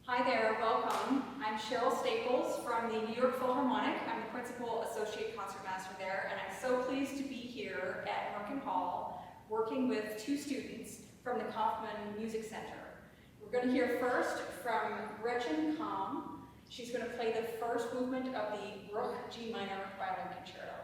Hi there, welcome. I'm Sheryl Staples from the New York Philharmonic. I'm the Principal Associate Concertmaster there, and I'm so pleased to be here at Merkin Hall working with two students from the Kaufman Music Center. We're going to hear first from Gretchen Kamm. She's going to play the first movement of the Bruch G minor violin concerto.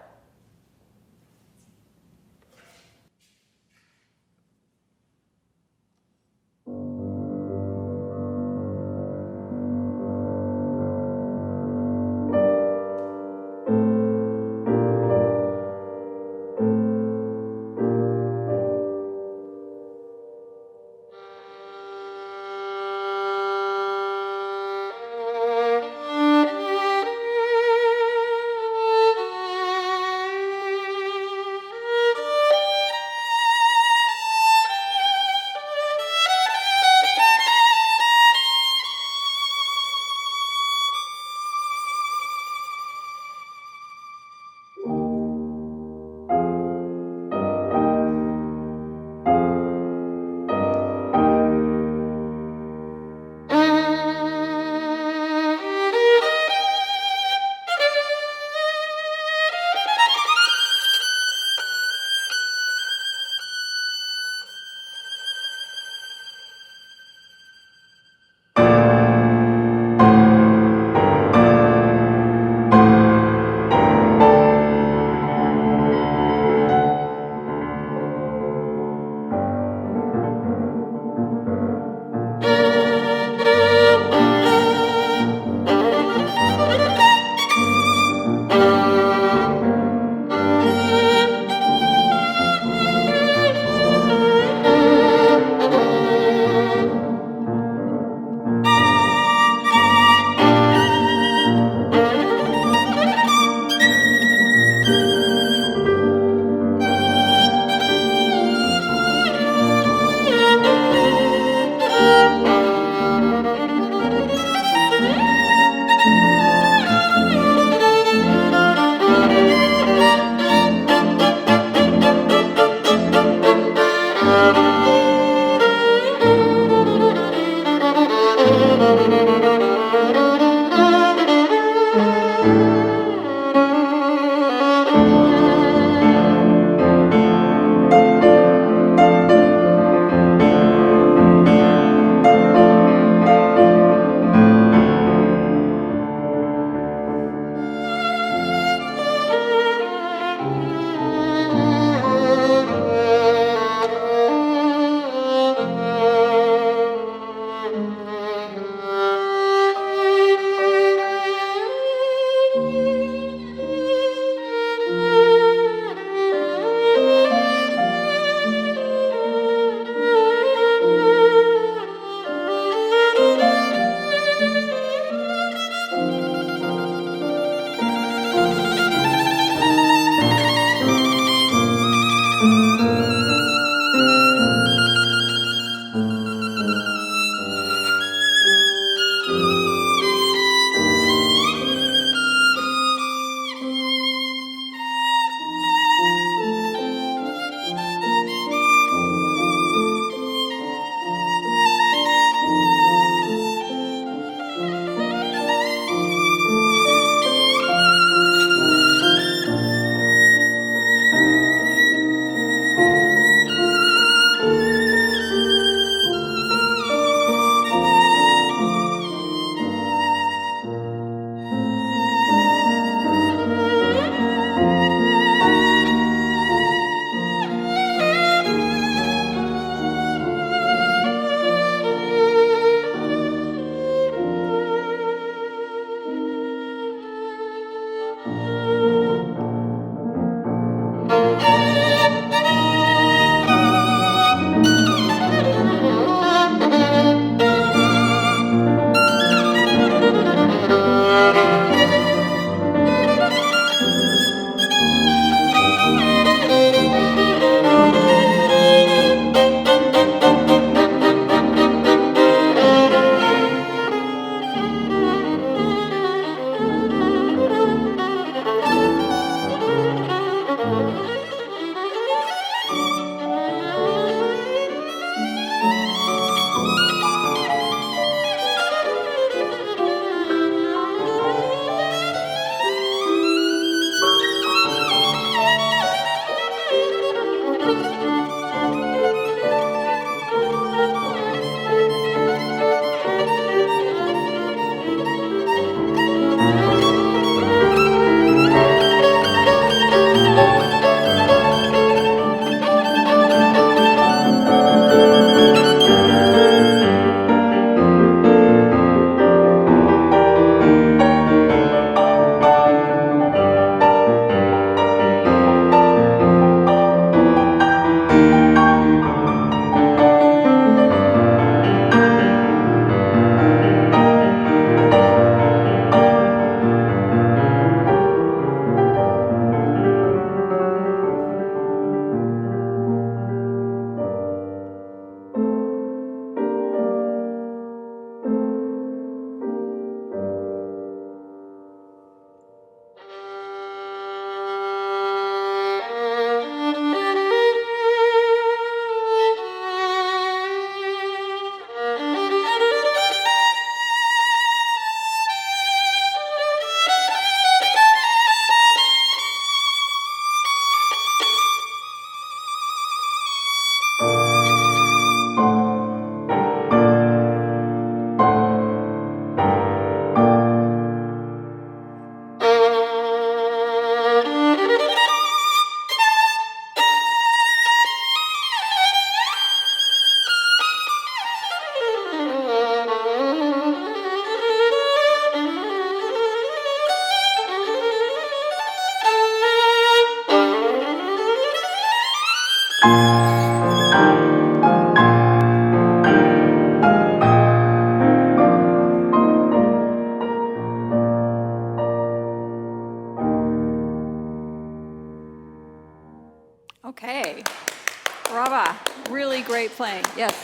playing. Yes,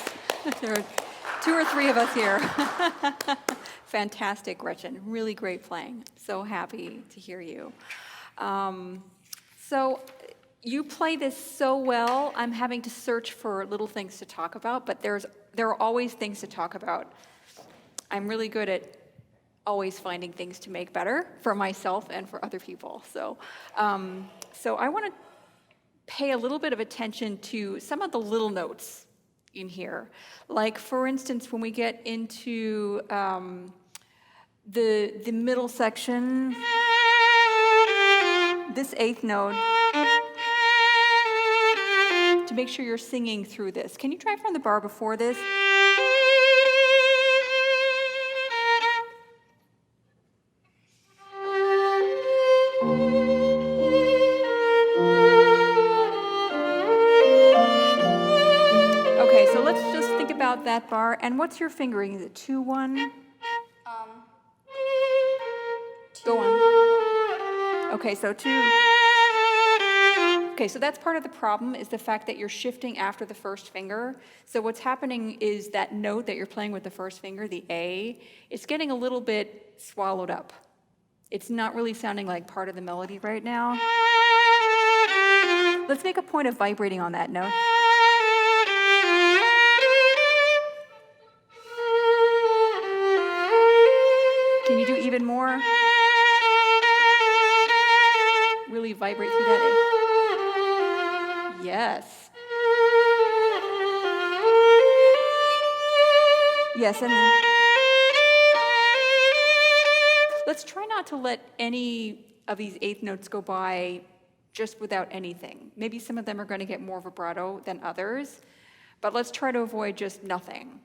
there are 2 or 3 of us here. Fantastic, Gretchen. Really great playing. So happy to hear you. So you play this so well, I'm having to search for little things to talk about, but there are always things to talk about. I'm really good at always finding things to make better for myself and for other people. So I want to pay a little bit of attention to some of the little notes in here. Like, for instance, when we get into the middle section, this 8th note, to make sure you're singing through this. Can you try from the bar before this? Okay, so let's just think about that bar. And what's your fingering? Is it 2-1? Go on. Okay, so 2. Okay, so that's part of the problem, is the fact that you're shifting after the first finger. So what's happening is that note that you're playing with the first finger, the A, it's getting a little bit swallowed up. It's not really sounding like part of the melody right now. Let's make a point of vibrating on that note. Can you do even more? Really vibrate through that A. Yes. Yes, and then let's try not to let any of these 8th notes go by just without anything. Maybe some of them are going to get more vibrato than others, but let's try to avoid just nothing,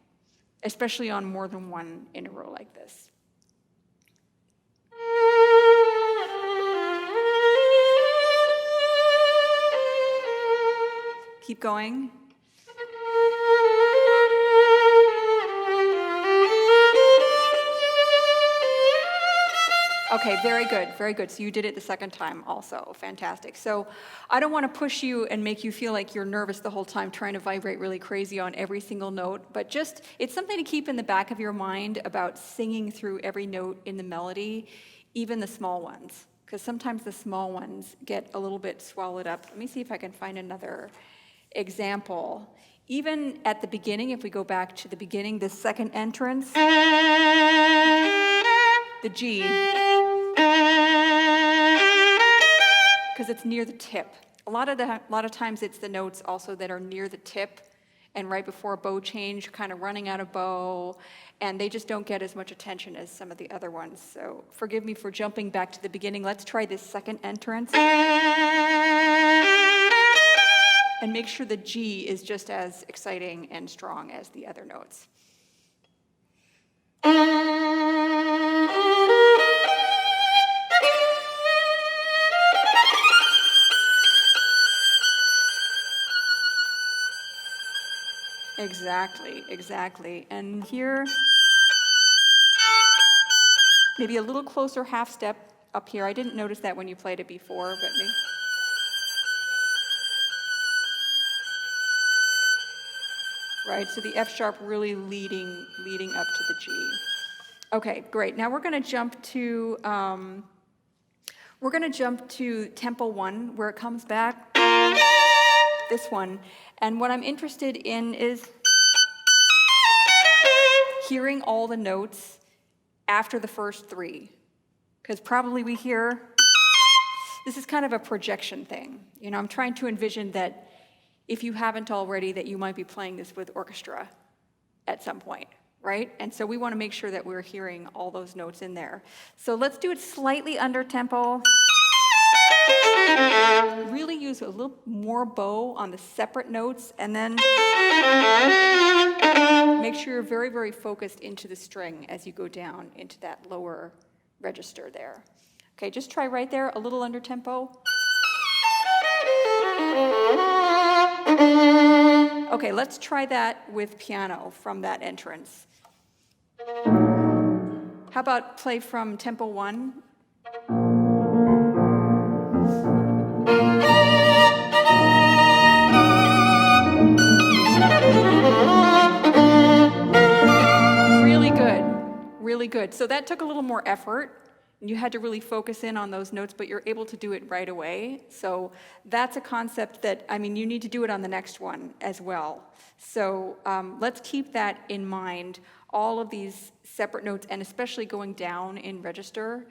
especially on more than one in a row like this. Keep going. Okay, very good, very good. So you did it the second time also. Fantastic. So I don't want to push you and make you feel like you're nervous the whole time trying to vibrate really crazy on every single note, but just, it's something to keep in the back of your mind about singing through every note in the melody, even the small ones, because sometimes the small ones get a little bit swallowed up. Let me see if I can find another example. Even at the beginning, if we go back to the beginning, the second entrance, the G, because it's near the tip. A lot of times it's the notes also that are near the tip and right before a bow change, kind of running out of bow, and they just don't get as much attention as some of the other ones. So forgive me for jumping back to the beginning. Let's try this second entrance. And make sure the G is just as exciting and strong as the other notes. Exactly. And here, maybe a little closer half step up here. I didn't notice that when you played it before, but maybe. Right, so the F sharp really leading up to the G. Okay, great. Now we're going to jump to tempo 1, where it comes back. This one, and what I'm interested in is hearing all the notes after the first 3, because probably we hear. This is kind of a projection thing. You know, I'm trying to envision that. If you haven't already, that you might be playing this with orchestra at some point, right? And so we want to make sure that we're hearing all those notes in there. So let's do it slightly under tempo. Really use a little more bow on the separate notes, and then make sure you're very, very focused into the string as you go down into that lower register there. Okay, just try right there, a little under tempo. Okay, let's try that with piano from that entrance. How about play from tempo 1? really good. So that took a little more effort. You had to really focus in on those notes, but you're able to do it right away. So that's a concept that, I mean, you need to do it on the next one as well. So let's keep that in mind. All of these separate notes, and especially going down in register,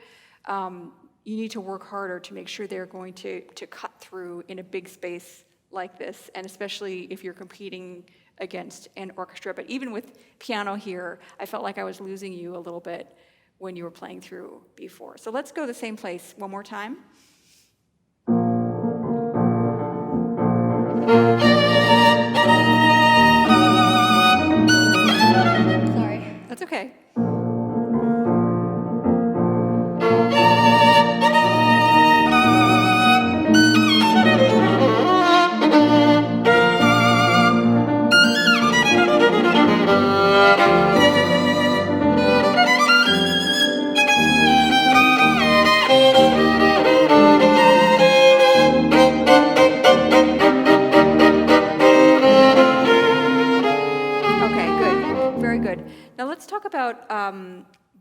you need to work harder to make sure they're going to cut through in a big space like this, and especially if you're competing against an orchestra. But even with piano here, I felt like I was losing you a little bit when you were playing through before. So let's go the same place one more time. Sorry. That's okay. Now let's talk about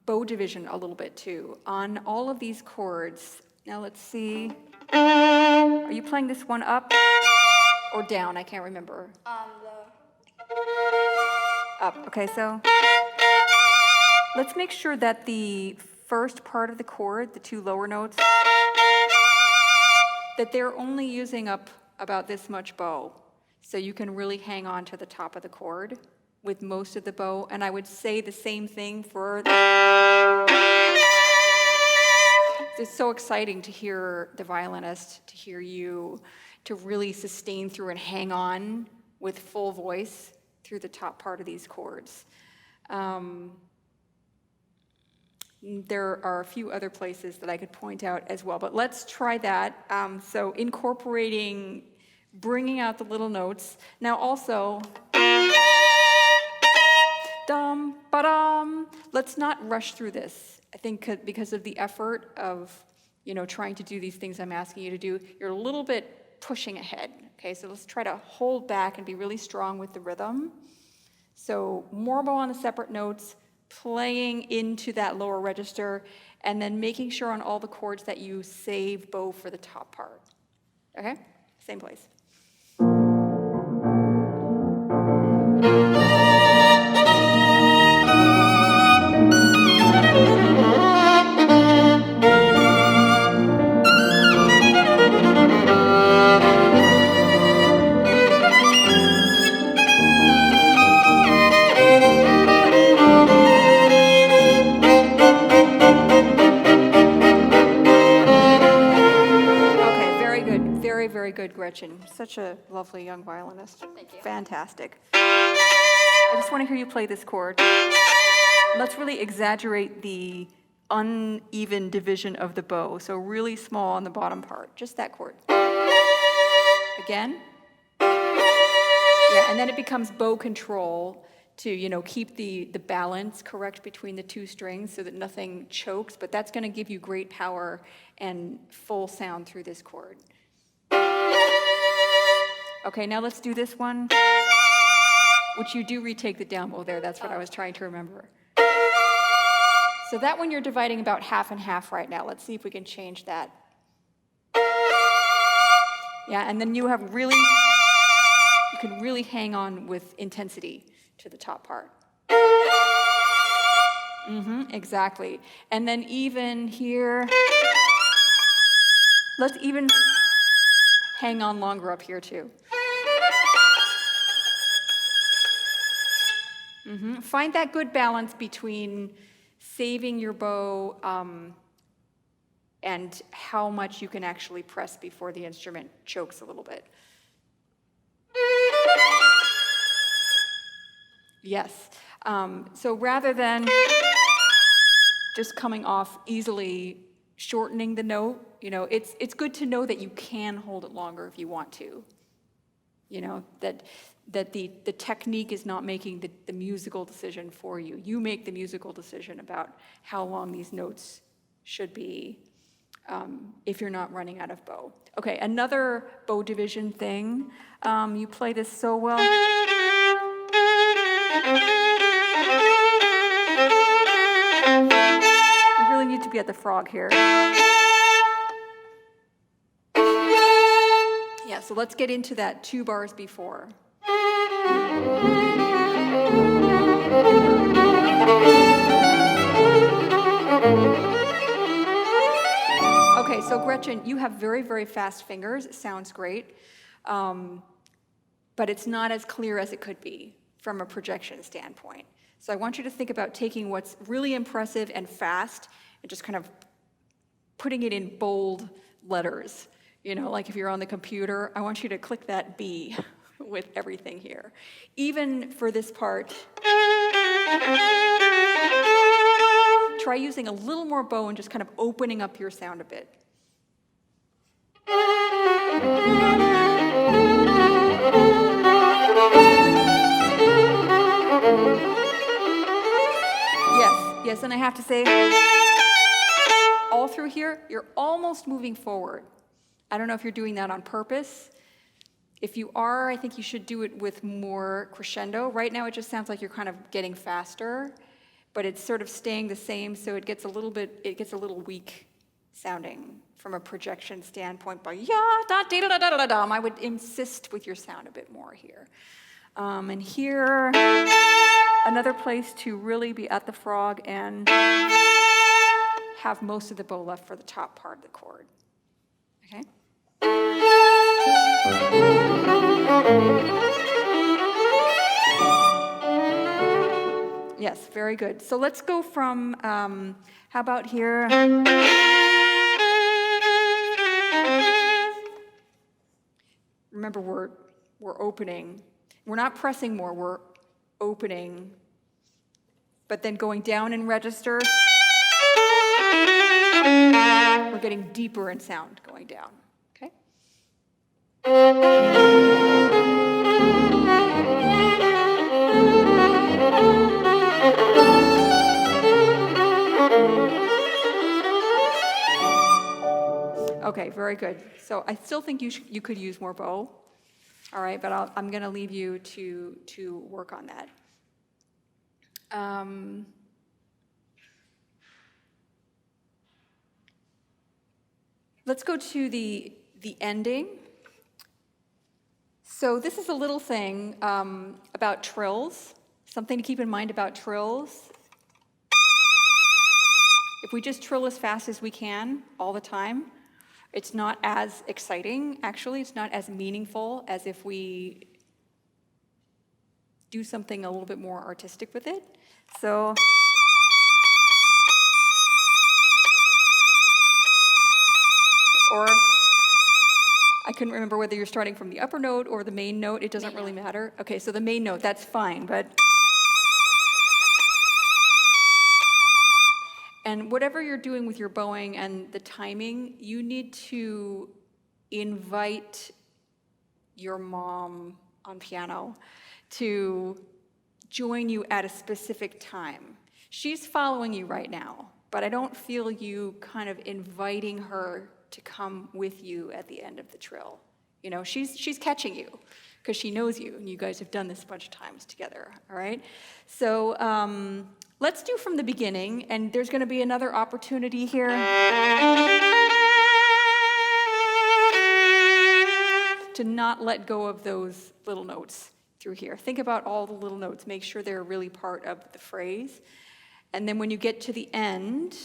bow division a little bit too. On all of these chords, now let's see, are you playing this one up or down? I can't remember. Up, okay, so let's make sure that the first part of the chord, the two lower notes, that they're only using up about this much bow. So you can really hang on to the top of the chord with most of the bow, and I would say the same thing for it's so exciting to hear the violinist, to hear you, to really sustain through and hang on with full voice through the top part of these chords. There are a few other places that I could point out as well, but let's try that. So incorporating, bringing out the little notes. Now also, dum, ba-dum. Let's not rush through this. I think because of the effort of, trying to do these things I'm asking you to do, you're a little bit pushing ahead. Okay, so let's try to hold back and be really strong with the rhythm. So more bow on the separate notes, playing into that lower register, and then making sure on all the chords that you save bow for the top part. Okay, same place. Very good, Gretchen. Such a lovely young violinist. Thank you. Fantastic. I just want to hear you play this chord. Let's really exaggerate the uneven division of the bow. So really small on the bottom part. Just that chord. Again. Yeah, and then it becomes bow control to, keep the balance correct between the two strings so that nothing chokes. But that's going to give you great power and full sound through this chord. Okay, now let's do this one, which you do retake the down bow there. That's what I was trying to remember. So that one you're dividing about half and half right now. Let's see if we can change that. Yeah, and then you can really hang on with intensity to the top part. Exactly. And then even here, let's even hang on longer up here too. Find that good balance between saving your bow and how much you can actually press before the instrument chokes a little bit. Yes. So rather than just coming off easily, shortening the note, it's good to know that you can hold it longer if you want to. That the technique is not making the musical decision for you. You make the musical decision about how long these notes should be if you're not running out of bow. Okay, another bow division thing. You play this so well. to be at the frog here. Yeah, so let's get into that 2 bars before. Okay, so Gretchen, you have very, very fast fingers. It sounds great. But it's not as clear as it could be from a projection standpoint. So I want you to think about taking what's really impressive and fast and just kind of putting it in bold letters. You know, like if you're on the computer, I want you to click that B with everything here. Even for this part, try using a little more bow and just kind of opening up your sound a bit. Yes, and I have to say, all through here, you're almost moving forward. I don't know if you're doing that on purpose. If you are, I think you should do it with more crescendo. Right now, it just sounds like you're kind of getting faster, but it's sort of staying the same, so it gets a little weak sounding from a projection standpoint. But I would insist with your sound a bit more here. And here, another place to really be at the frog and have most of the bow left for the top part of the chord. Okay? Yes, very good. So let's go from, how about here? Remember, we're opening. We're not pressing more, we're opening, but then going down in register, we're getting deeper in sound going down, okay? Okay, very good. So I still think you could use more bow. All right, but I'm going to leave you to work on that. Let's go to the ending. So this is a little thing about trills, something to keep in mind about trills. If we just trill as fast as we can all the time, it's not as exciting, actually. It's not as meaningful as if we do something a little bit more artistic with it. So, or I couldn't remember whether you're starting from the upper note or the main note. It doesn't really matter. Okay, so the main note, that's fine, but... And whatever you're doing with your bowing and the timing, you need to invite your mom on piano to join you at a specific time. She's following you right now, but I don't feel you kind of inviting her to come with you at the end of the trill. You know, she's catching you because she knows you, and you guys have done this a bunch of times together, all right? So, let's do from the beginning, and there's going to be another opportunity here to not let go of those little notes through here. Think about all the little notes. Make sure they're really part of the phrase. And then when you get to the end,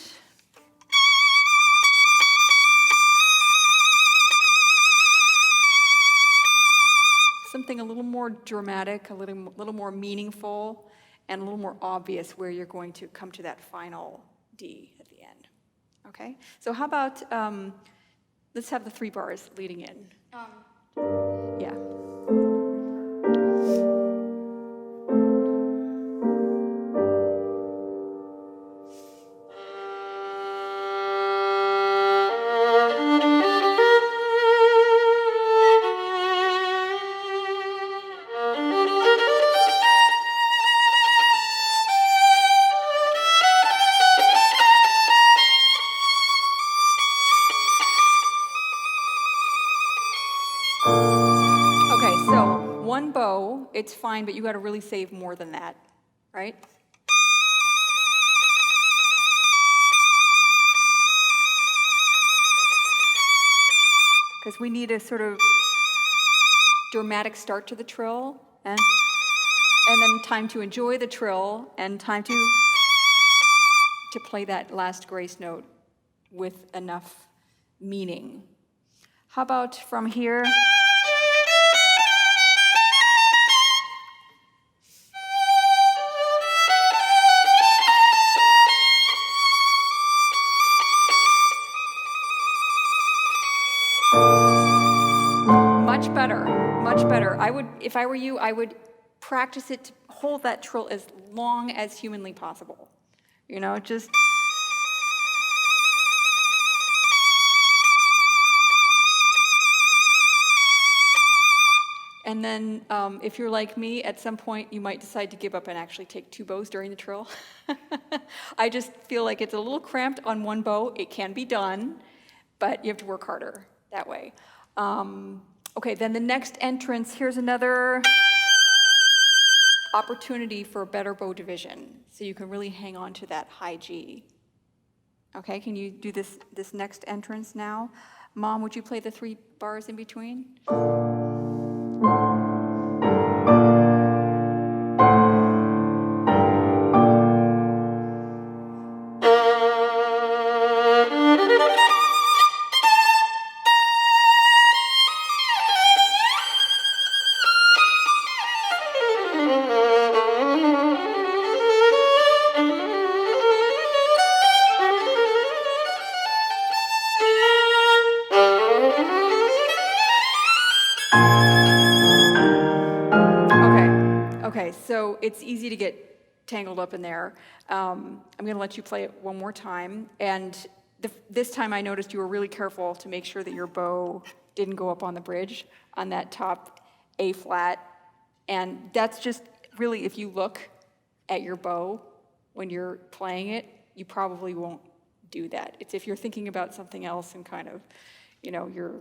something a little more dramatic, a little more meaningful, and a little more obvious where you're going to come to that final D at the end. Okay? So how about, let's have the 3 bars leading in. Yeah. It's fine, but you got to really save more than that, right? because we need a sort of dramatic start to the trill, and then time to enjoy the trill, and time to play that last grace note with enough meaning. How about from here? Much better, much better. I would, if I were you, I would practice it to hold that trill as long as humanly possible. You know, just. And then if you're like me, at some point you might decide to give up and actually take 2 bows during the trill. I just feel like it's a little cramped on 1 bow. It can be done, but you have to work harder that way. Okay, then the next entrance, here's another opportunity for a better bow division, so you can really hang on to that high G. Okay, can you do this next entrance now? Mom, would you play the 3 bars in between? Okay, so it's easy to get tangled up in there. I'm going to let you play it one more time. And this time I noticed you were really careful to make sure that your bow didn't go up on the bridge on that top A flat. And that's just really, if you look at your bow when you're playing it, you probably won't do that. It's if you're thinking about something else and kind of, you know, you're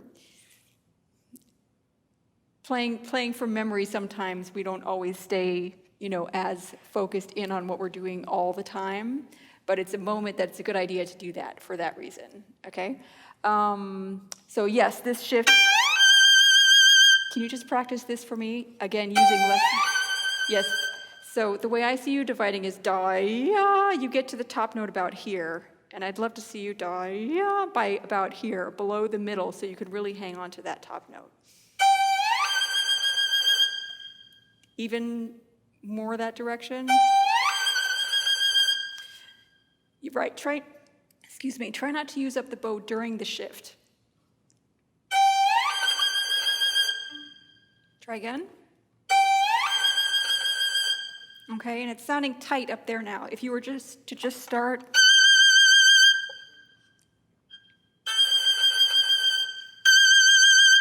playing from memory. Sometimes we don't always stay, you know, as focused in on what we're doing all the time, but it's a moment that's a good idea to do that for that reason, okay? So yes, this shift, can you just practice this for me? Again, using less, yes. So the way I see you dividing is da, ya, you get to the top note about here, and I'd love to see you da, ya, by about here, below the middle, so you could really hang on to that top note. Even more that direction. You're right, try not to use up the bow during the shift. Try again. Okay, and it's sounding tight up there now. If you were just start.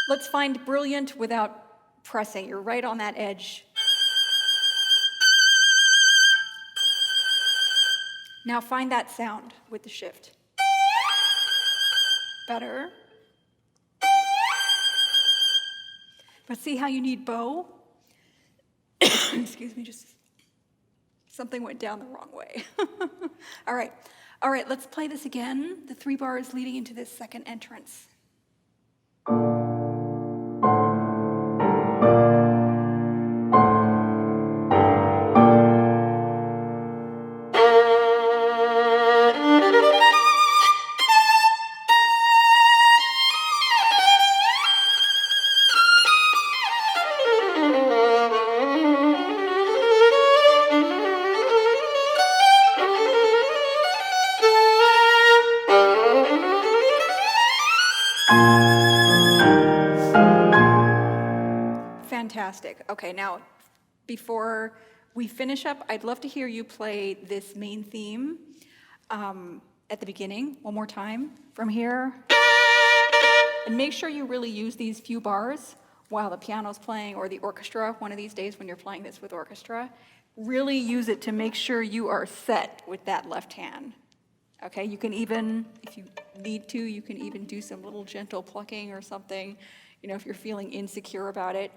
Let's find brilliant without pressing. You're right on that edge. Now find that sound with the shift. Better. But see how you need bow? Excuse me, just something went down the wrong way. All right, let's play this again. The 3 bars leading into this second entrance. Fantastic. Okay, now, before we finish up, I'd love to hear you play this main theme at the beginning, one more time, from here. And make sure you really use these few bars while the piano's playing, or the orchestra, one of these days when you're playing this with orchestra. Really use it to make sure you are set with that left hand. Okay, you can even, if you need to, you can even do some little gentle plucking or something, you know, if you're feeling insecure about it.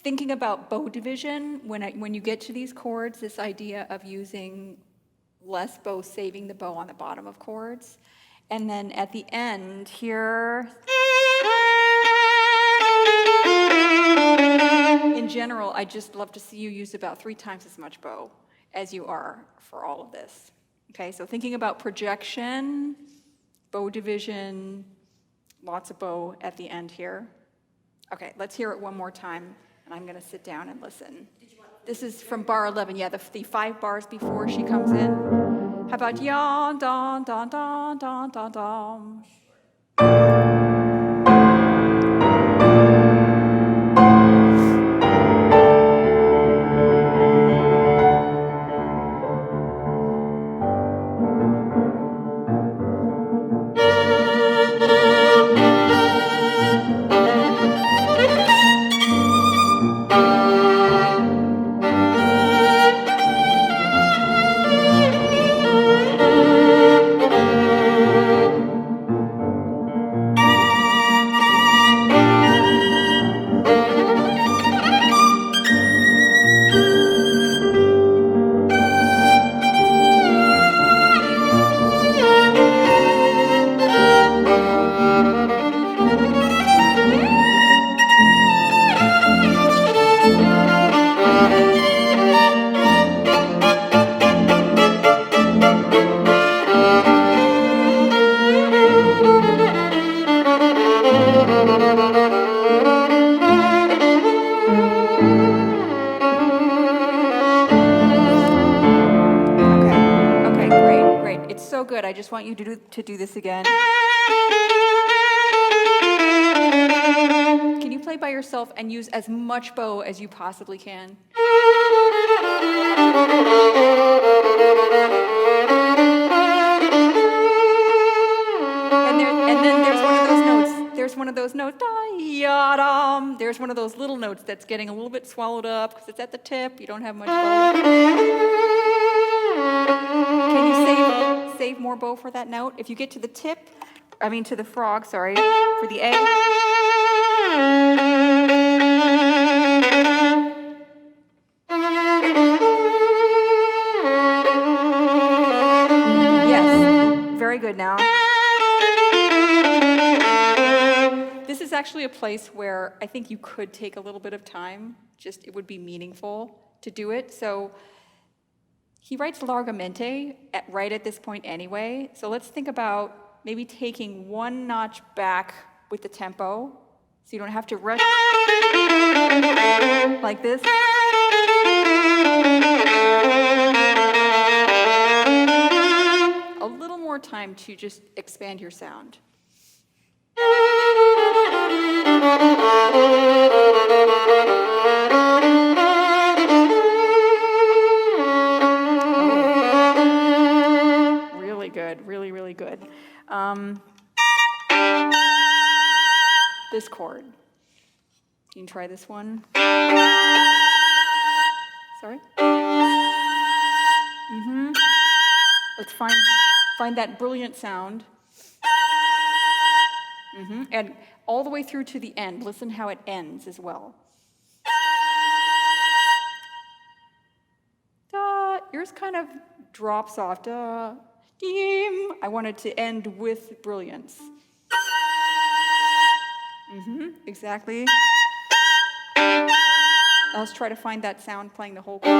Thinking about bow division, when you get to these chords, this idea of using less bow, saving the bow on the bottom of chords, And then at the end here, in general, I just love to see you use about 3 times as much bow as you are for all of this. Okay, so thinking about projection, bow division, lots of bow at the end here. Okay, let's hear it one more time, and I'm going to sit down and listen. This is from bar 11, yeah, the 5 bars before she comes in. How about yon, don, don, don, don, don, don. Good. I just want you to do this again. Can you play by yourself and use as much bow as you possibly can? And then there's one of those notes. There's one of those notes. Da-ya-dum. There's one of those little notes that's getting a little bit swallowed up because it's at the tip. You don't have much bow. Can you save more bow for that note? If you get to the tip, to the frog, sorry, for the A. Yes, very good now. This is actually a place where I think you could take a little bit of time, it would be meaningful to do it. So he writes largamente right at this point anyway. So let's think about maybe taking 1 notch back with the tempo, so you don't have to rush like this. A little more time to just expand your sound. Really good, really, really good. This chord. You can try this one. Sorry? Let's find that brilliant sound. And all the way through to the end. Listen how it ends as well. Da. Yours kind of drops off. Da. Dim. I wanted to end with brilliance. Exactly. Let's try to find that sound playing the whole chord.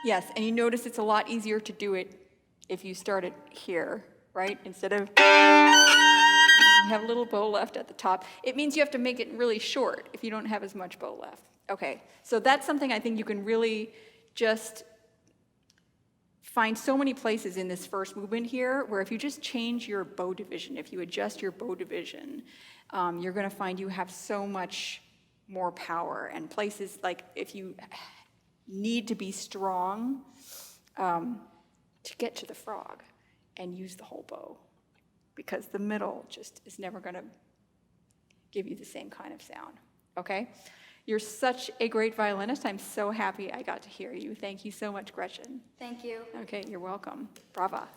Yes, and you notice it's a lot easier to do it if you start it here, right? Instead of you have a little bow left at the top. It means you have to make it really short if you don't have as much bow left. Okay, so that's something I think you can really just find so many places in this first movement here where if you just change your bow division, if you adjust your bow division, you're going to find you have so much more power. And places like if you need to be strong to get to the frog and use the whole bow, because the middle just is never going to give you the same kind of sound, okay? You're such a great violinist. I'm so happy I got to hear you. Thank you so much, Gretchen. Thank you. Okay, you're welcome. Brava.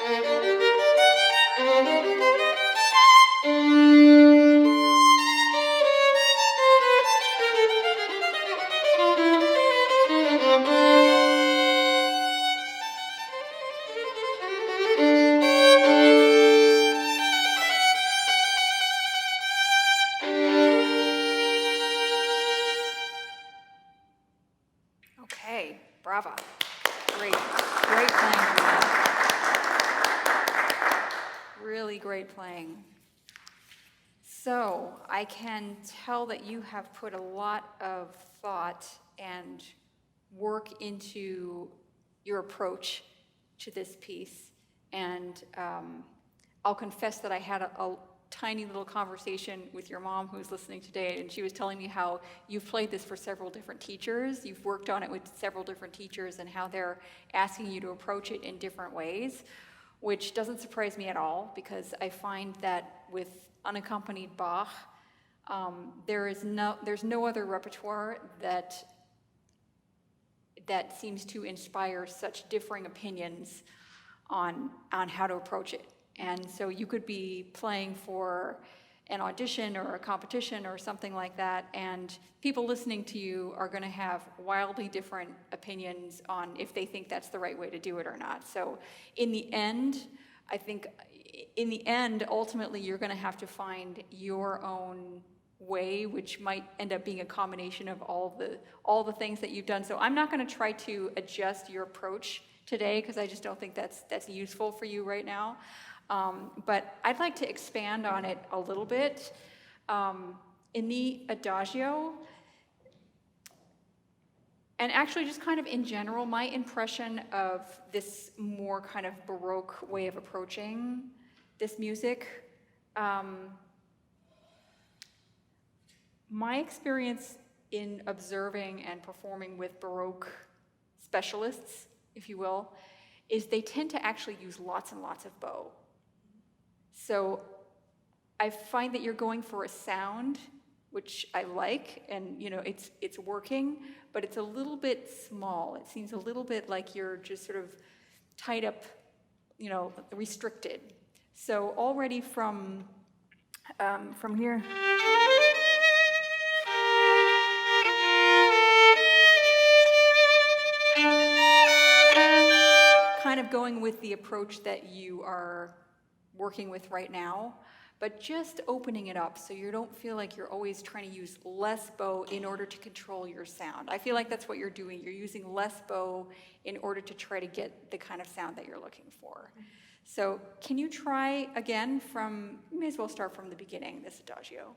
Okay, brava. Great. Great playing, Julia. Really great playing. So I can tell that you have put a lot of thought and work into your approach to this piece. And I'll confess that I had a tiny little conversation with your mom who's listening today, and she was telling me how you've played this for several different teachers, you've worked on it with several different teachers, and how they're asking you to approach it in different ways, which doesn't surprise me at all, because I find that with unaccompanied Bach, there's no other repertoire that seems to inspire such differing opinions on how to approach it. And so you could be playing for an audition or a competition or something like that, and people listening to you are going to have wildly different opinions on if they think that's the right way to do it or not. So in the end, I think ultimately you're going to have to find your own way, which might end up being a combination of all the things that you've done. So I'm not going to try to adjust your approach today, because I just don't think that's useful for you right now. But I'd like to expand on it a little bit. In the Adagio, and actually just kind of in general, my impression of this more kind of Baroque way of approaching this music, my experience in observing and performing with Baroque specialists, if you will, is they tend to actually use lots and lots of bow. So I find that you're going for a sound, which I like, and it's working, but it's a little bit small. It seems a little bit like you're just sort of tied up, restricted. So already from here. Kind of going with the approach that you are working with right now, but just opening it up so you don't feel like you're always trying to use less bow in order to control your sound. I feel like that's what you're doing. You're using less bow in order to try to get the kind of sound that you're looking for. So can you try again you may as well start from the beginning, this Adagio.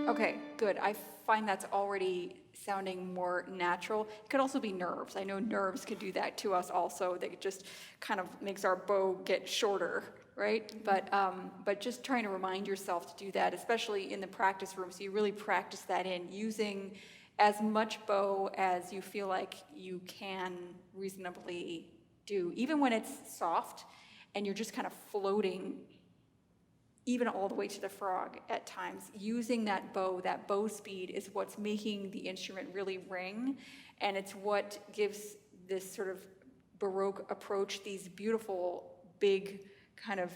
Okay, good. I find that's already sounding more natural. It could also be nerves. I know nerves could do that to us also. That just kind of makes our bow get shorter, right? But just trying to remind yourself to do that, especially in the practice room, so you really practice that in using as much bow as you feel like you can reasonably do, even when it's soft and you're just kind of floating even all the way to the frog at times. Using that bow speed is what's making the instrument really ring, and it's what gives this sort of Baroque approach these beautiful, big, kind of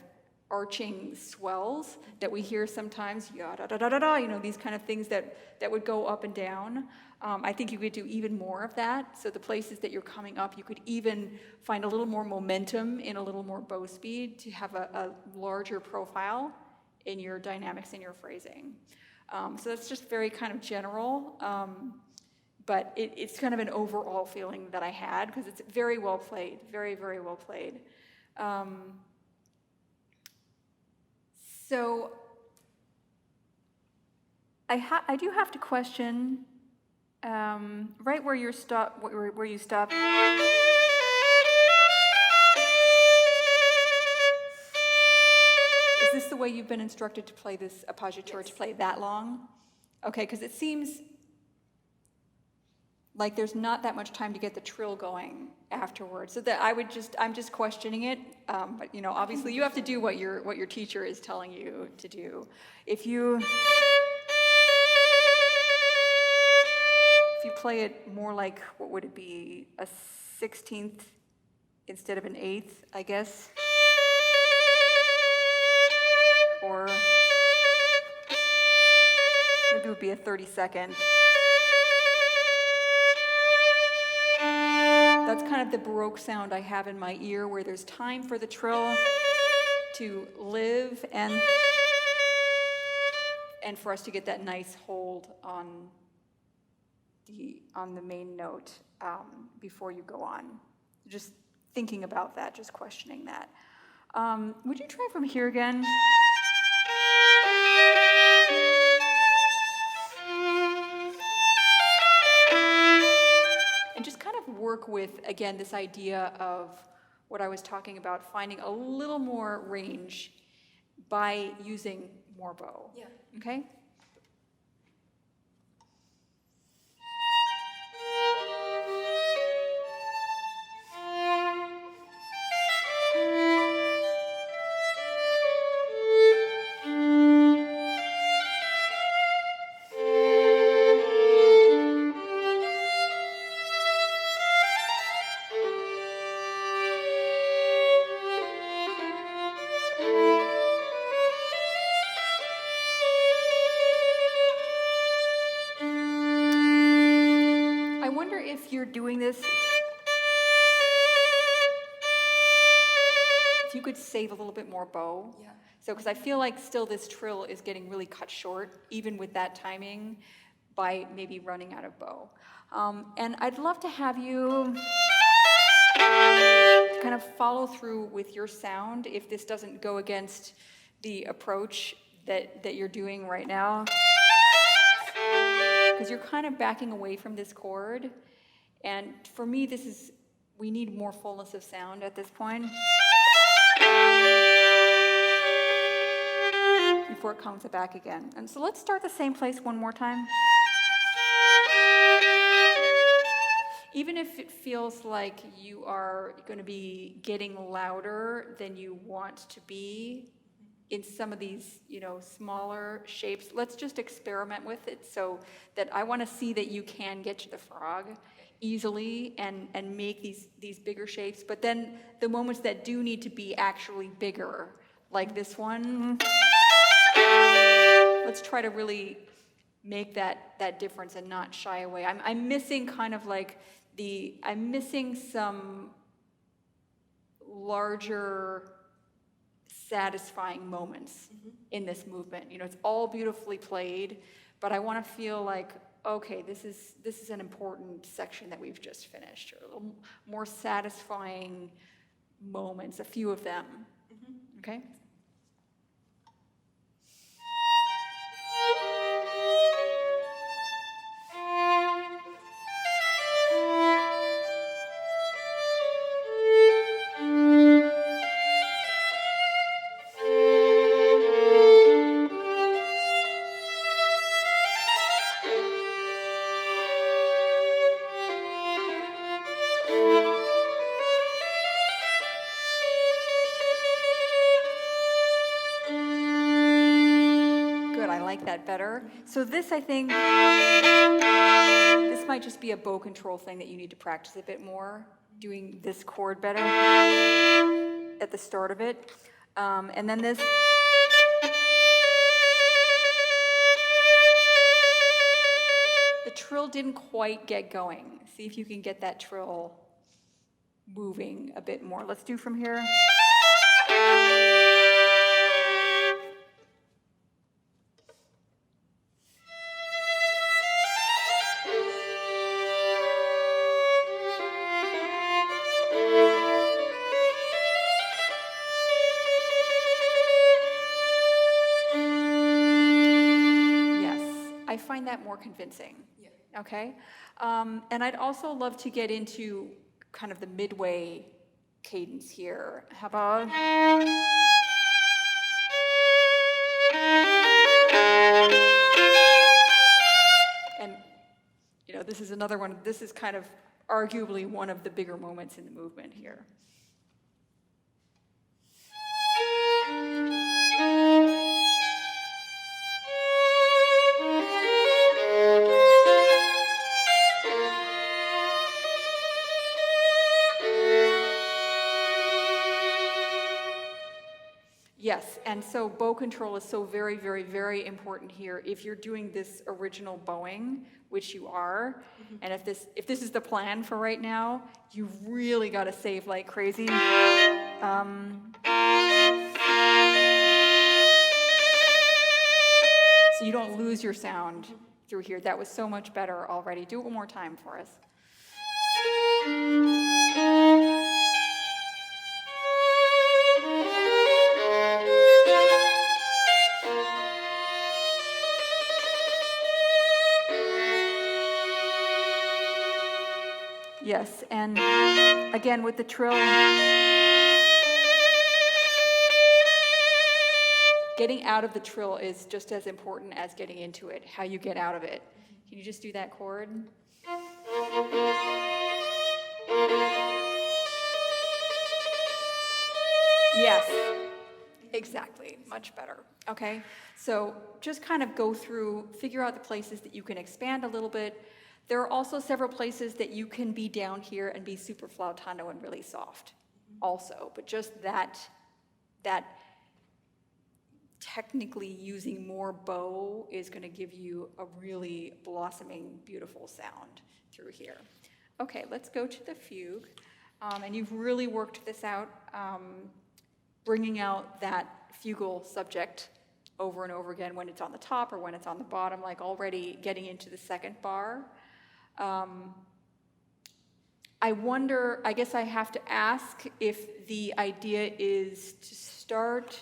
arching swells that we hear sometimes, ya-da-da-da-da-da, these kind of things that would go up and down. I think you could do even more of that. So the places that you're coming up, you could even find a little more momentum in a little more bow speed to have a larger profile in your dynamics and your phrasing. So that's just very kind of general, but it's kind of an overall feeling that I had, because it's very well played, very, very well played. So I do have to question, right where you stop. Is this the way you've been instructed to play this appoggiatura, to play that long? Okay, because it seems like there's not that much time to get the trill going afterwards. So that I'm just questioning it. But obviously you have to do what your teacher is telling you to do. If you play it more like, what would it be, a 16th instead of an 8th, I guess, or maybe it would be a 32nd. That's kind of the Baroque sound I have in my ear, where there's time for the trill to live and for us to get that nice hold on the main note before you go on. Just thinking about that, just questioning that. Would you try from here again? And just kind of work with, again, this idea of what I was talking about, finding a little more range by using more bow. Yeah. Okay? You're doing this, if you could save a little bit more bow. Yeah. So, because I feel like still this trill is getting really cut short, even with that timing, by maybe running out of bow. And I'd love to have you kind of follow through with your sound if this doesn't go against the approach that you're doing right now. Because you're kind of backing away from this chord. And for me, we need more fullness of sound at this point before it comes back again. And so let's start the same place one more time. Even if it feels like you are going to be getting louder than you want to be in some of these, smaller shapes, let's just experiment with it, so that I want to see that you can get to the frog easily and make these bigger shapes. But then the moments that do need to be actually bigger, like this one, let's try to really make that difference and not shy away. I'm missing kind of like I'm missing some larger satisfying moments in this movement. It's all beautifully played, but I want to feel like, okay, this is an important section that we've just finished, or a little more satisfying moments, a few of them. Okay? So this, I think, this might just be a bow control thing that you need to practice a bit more, doing this chord better at the start of it. And then this. The trill didn't quite get going. See if you can get that trill moving a bit more. Let's do from here. I find that more convincing. Yeah. Okay? And I'd also love to get into kind of the midway cadence here. How about? And, you know, this is another one. This is kind of arguably one of the bigger moments in the movement here. Yes, and so bow control is so very, very, very important here. If you're doing this original bowing, which you are, and if this is the plan for right now, you really got to save like crazy. So you don't lose your sound through here. That was so much better already. Do it one more time for us. Yes, and again with the trill, getting out of the trill is just as important as getting into it, how you get out of it. Can you just do that chord? Yes, exactly, much better. Okay, so just kind of go through, figure out the places that you can expand a little bit. There are also several places that you can be down here and be super flautando and really soft also, but just that technically using more bow is going to give you a really blossoming, beautiful sound through here. Okay, let's go to the fugue. And you've really worked this out, bringing out that fugal subject over and over again when it's on the top or when it's on the bottom, like already getting into the second bar. I wonder, I guess I have to ask if the idea is to start,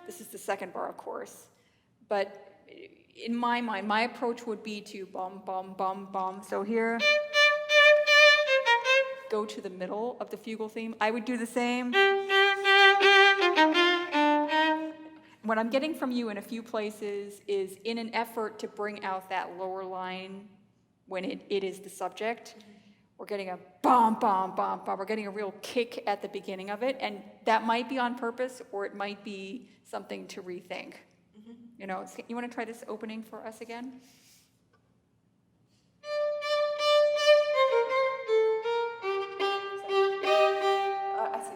this is the second bar, of course, but in my mind, my approach would be to bum, bum, bum, bum. So here, go to the middle of the fugal theme. I would do the same. What I'm getting from you in a few places is in an effort to bring out that lower line when it is the subject, we're getting a bum, bum, bum, bum. We're getting a real kick at the beginning of it, and that might be on purpose or it might be something to rethink. You know, you want to try this opening for us again? I see.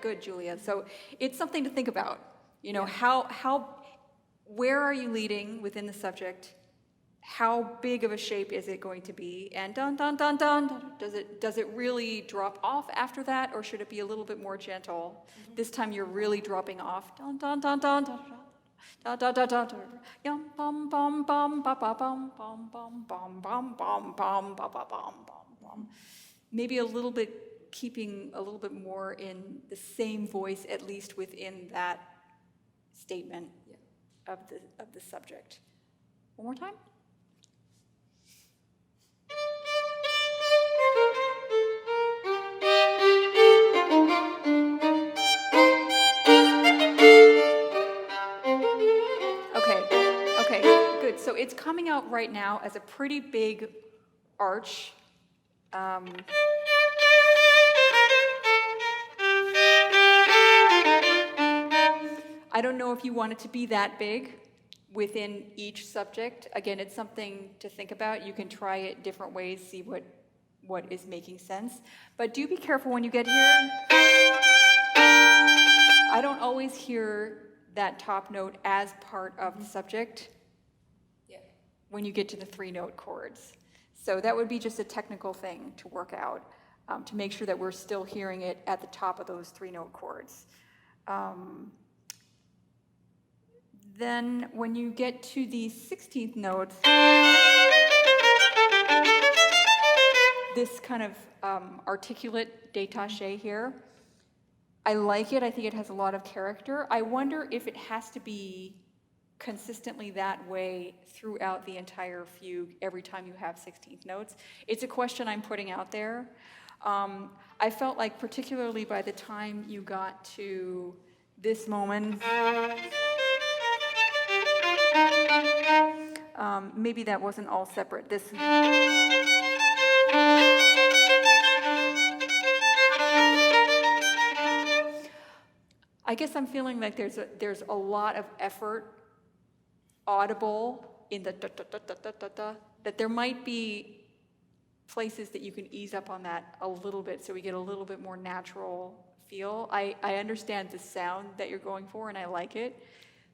Good, Julia. So it's something to think about. You know, where are you leading within the subject? How big of a shape is it going to be? And dun dun dun dun. Does it really drop off after that, or should it be a little bit more gentle? This time you're really dropping off. Dun dun dun dun dun. Da da da da da. Yum bum bum bum ba ba bum bum bum bum bum bum bum ba ba bum bum bum. Maybe a little bit. Keeping a little bit more in the same voice, at least within that statement of the subject. One more time. Okay, good. So it's coming out out right now as a pretty big arch. I don't know if you want it to be that big within each subject. Again, it's something to think about. You can try it different ways, see what is making sense. But do be careful when you get here. I don't always hear that top note as part of the subject when you get to the 3-note chords. So that would be just a technical thing to work out, to make sure that we're still hearing it at the top of those 3-note chords. Then when you get to the 16th notes, this kind of articulate détaché here, I like it. I think it has a lot of character. I wonder if it has to be consistently that way throughout the entire fugue every time you have 16th notes. It's a question I'm putting out there. I felt like particularly by the time you got to this moment, maybe that wasn't all separate. This. I guess I'm feeling like there's a lot of effort audible in the da, da, da, da, da, da, da, that there might be places that you can ease up on that a little bit so we get a little bit more natural feel. I understand the sound that you're going for and I like it,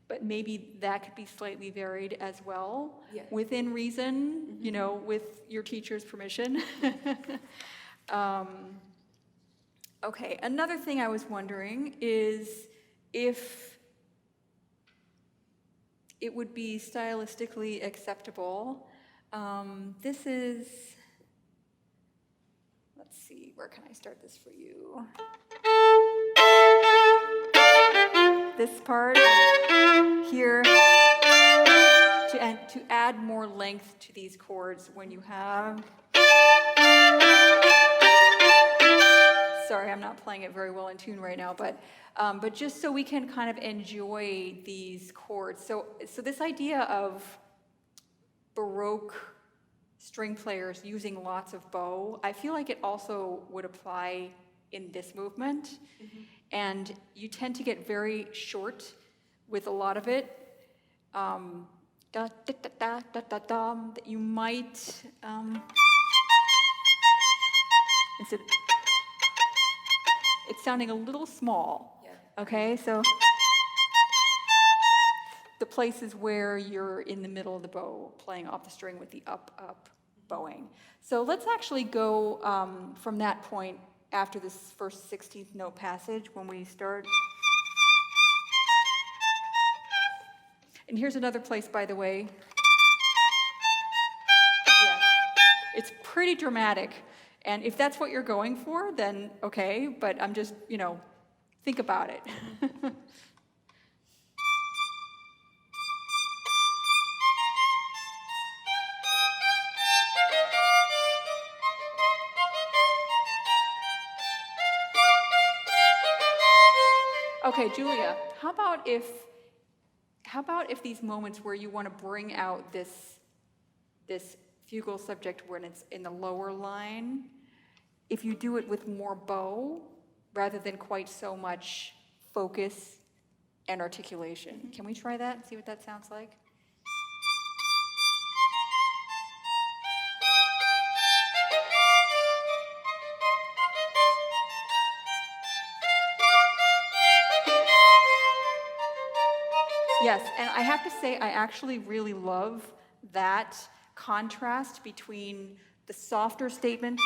but maybe that could be slightly varied as well, within reason, you know, with your teacher's permission. Okay, another thing I was wondering is if it would be stylistically acceptable. This is, let's see, where can I start this for you? This part here, to add more length to these chords when you have. Sorry, I'm not playing it very well in tune right now, but just so we can kind of enjoy these chords. So this idea of Baroque string players using lots of bow, I feel like it also would apply in this movement. And you tend to get very short with a lot of it. Da, da, da, da, da, da, da, that you might, instead, it's sounding a little small, okay? So the places where you're in the middle of the bow, playing off the string with the up, up bowing. So let's actually go from that point after this first 16th note passage when we start. And here's another place, by the way. It's pretty dramatic. And if that's what you're going for, then okay, but I'm just, you know, think about it. Okay, Julia, how about if these moments where you want to bring out this fugal subject when it's in the lower line, if you do it with more bow rather than quite so much focus and articulation. Can we try that and see what that sounds like? Yes, and I have to say I actually really love that contrast between the softer statement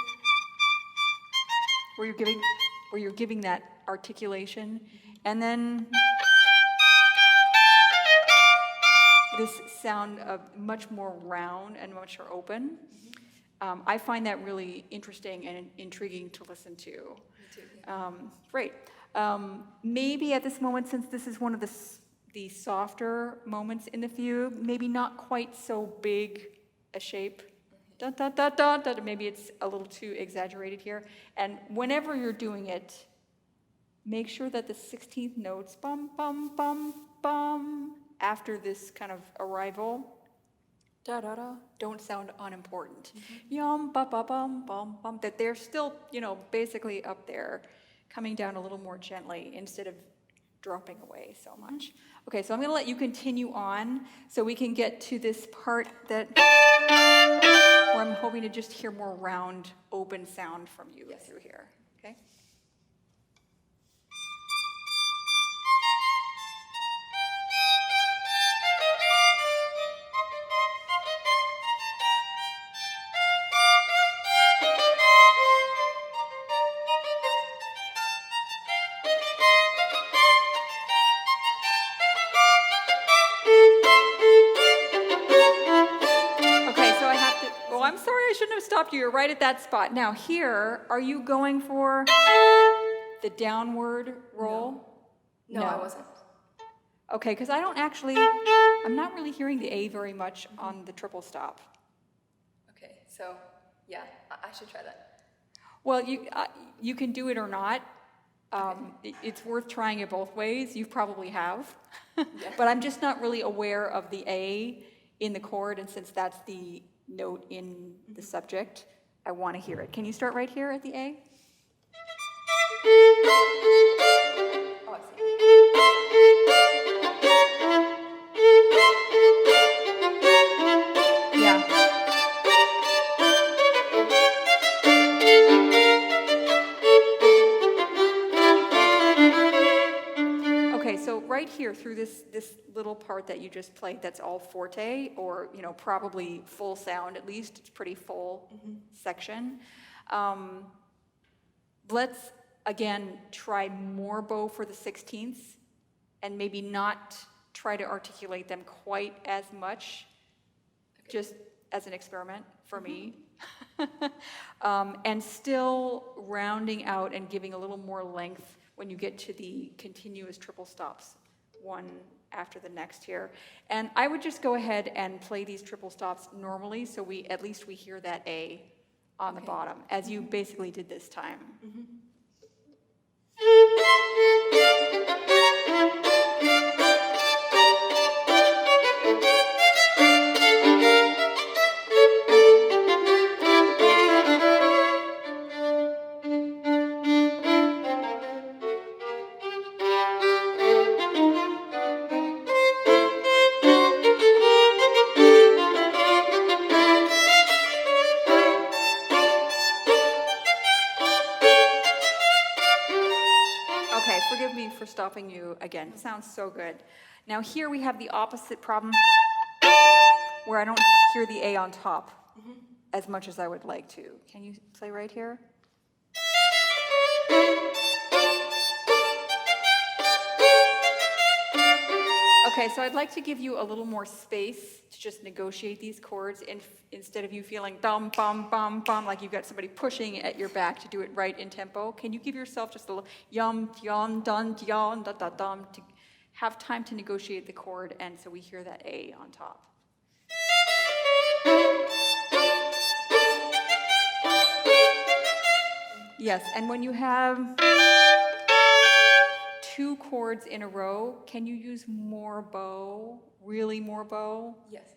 where you're giving that articulation, and then this sound of much more round and much more open. I find that really interesting and intriguing to listen to. Me too, yeah. Great. Maybe at this moment, since this is one of the softer moments in the fugue, maybe not quite so big a shape. Da, da, da, da, da, maybe it's a little too exaggerated here. And whenever you're doing it, make sure that the 16th notes, bum, bum, bum, bum, after this kind of arrival, da da da don't sound unimportant. Yum ba ba bum bum bum. That they're still, basically up there, coming down a little more gently instead of dropping away so much. Okay, so I'm going to let you continue on so we can get to this part where I'm hoping to just hear more round, open sound from you through here. Okay. I'm sorry, I shouldn't have stopped you. You're right at that spot. Now here, are you going for the downward roll? No, I wasn't. Okay, because I'm not really hearing the A very much on the triple stop. Okay, so yeah, I should try that. Well, you can do it or not. It's worth trying it both ways. You probably have. But I'm just not really aware of the A in the chord, and since that's the note in the subject, I want to hear it. Can you start right here at the A? Oh, I see. Yeah. Okay, so right here through this little part that you just played, that's all forte, or probably full sound at least. It's pretty full section. Let's again try more bow for the 16ths, and maybe not try to articulate them quite as much, just as an experiment for me. And still rounding out and giving a little more length when you get to the continuous triple stops, one after the next here. And I would just go ahead and play these triple stops normally, so at least we hear that A on the bottom, as you basically did this time. Forgive me for stopping you again. It sounds so good. Now here we have the opposite problem, where I don't hear the A on top as much as I would like to. Can you play right here? Okay, so I'd like to give you a little more space to just negotiate these chords instead of you feeling dum, bum, bum, bum, like you've got somebody pushing at your back to do it right in tempo. Can you give yourself just a little yum, yon, dun, yon, da, da, dum, to have time to negotiate the chord, and so we hear that A on top. Yes, and when you have two chords in a row, can you use more bow? Really more bow? Yes.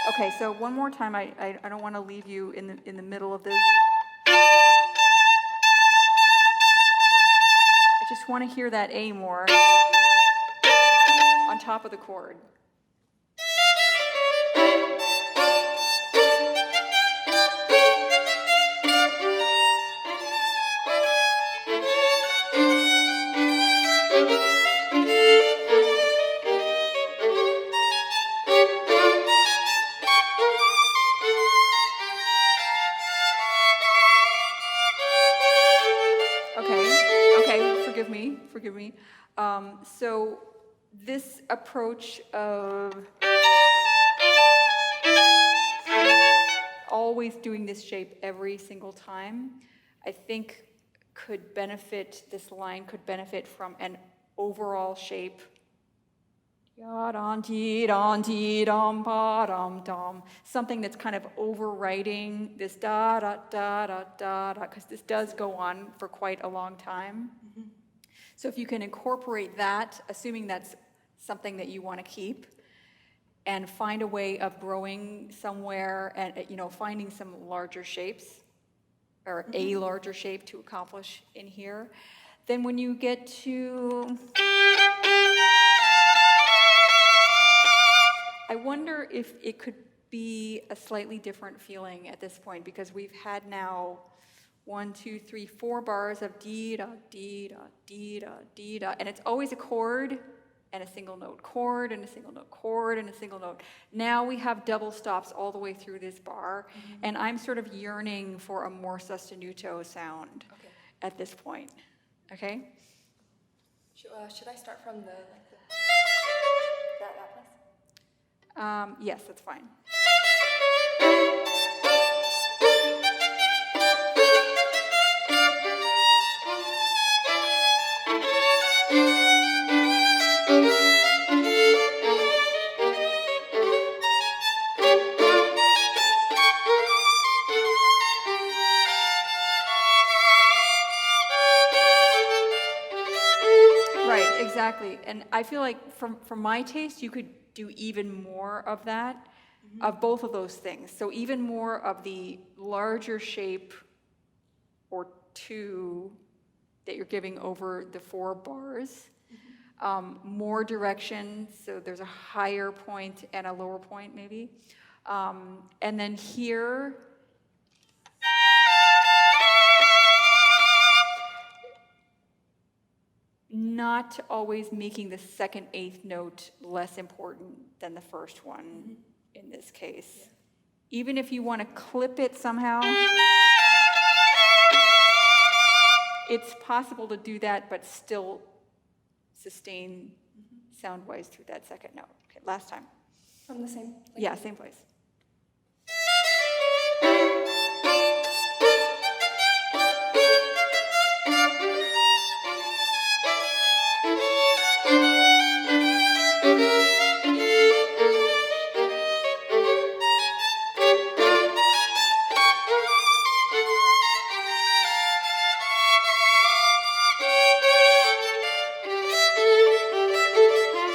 Okay, so one more time. I don't want to leave you in the middle of this. I just want to hear that A more on top of the chord. Forgive me. So this approach of always doing this shape every single time, I think this line could benefit from an overall shape, Ya-dum, dee-dum, dee-dum, ba-dum, dum. Something that's kind of overriding this da-da-da-da-da-da, because this does go on for quite a long time. So if you can incorporate that, assuming that's something that you want to keep, and find a way of growing somewhere and, finding some larger shapes, or a larger shape to accomplish in here, then when you get to... I wonder if it could be a slightly different feeling at this point, because we've had now 1, 2, 3, 4 bars of dee-da, dee-da, dee-da, dee-da, and it's always a chord and a single note, chord and a single note, chord and a single note. Now we have double stops all the way through this bar, and I'm sort of yearning for a more sostenuto sound at this point, okay? Should I start from that place? Yes, that's fine. Right, exactly. And I feel like for my taste, you could do even more of that, of both of those things. So even more of the larger shape or 2 that you're giving over the 4 bars, more direction, so there's a higher point and a lower point maybe. And then here, not always making the 2nd, 8th note less important than the first one in this case. Yeah. Even if you want to clip it somehow, it's possible to do that, but still sustain sound-wise through that 2nd note. Okay, last time. From the same place? Yeah, same place.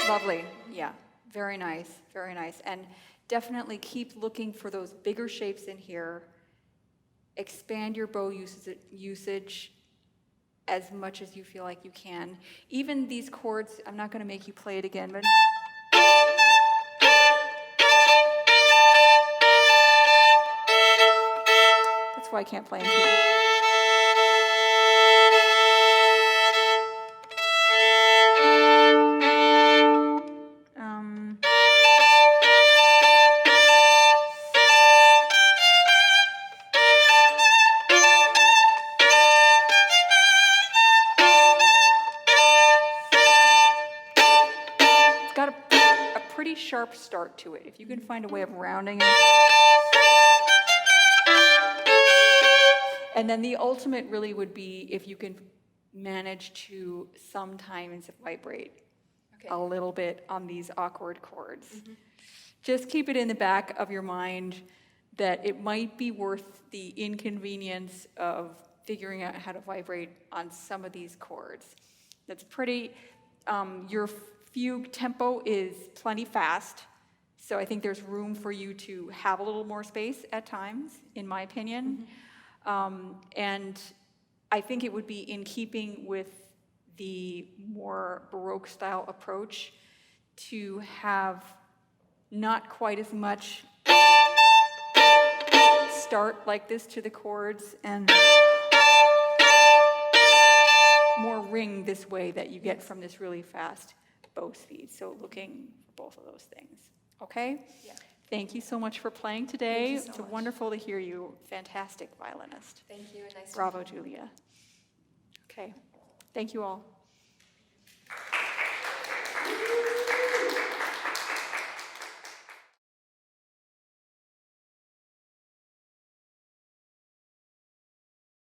Lovely, yeah, very nice, very nice. And definitely keep looking for those bigger shapes in here. Expand your bow usage as much as you feel like you can. Even these chords, I'm not going to make you play it again, but... That's why I can't play them too. It's got a pretty sharp start to it. If you can find a way of rounding it. And then the ultimate really would be if you can manage to sometimes vibrate a little bit on these awkward chords. Just keep it in the back of your mind that it might be worth the inconvenience of figuring out how to vibrate on some of these chords. That's pretty, your fugue tempo is plenty fast, so I think there's room for you to have a little more space at times, in my opinion. And I think it would be in keeping with the more Baroque style approach to have not quite as much start like this to the chords and more ring this way that you get from this really fast bow speed. So looking for both of those things. Okay? Yeah. Thank you so much for playing today. Thank you so It's much. wonderful to hear you. Fantastic violinist. Thank you, and nice to meet you. Bravo, Julia. Okay. Thank you all.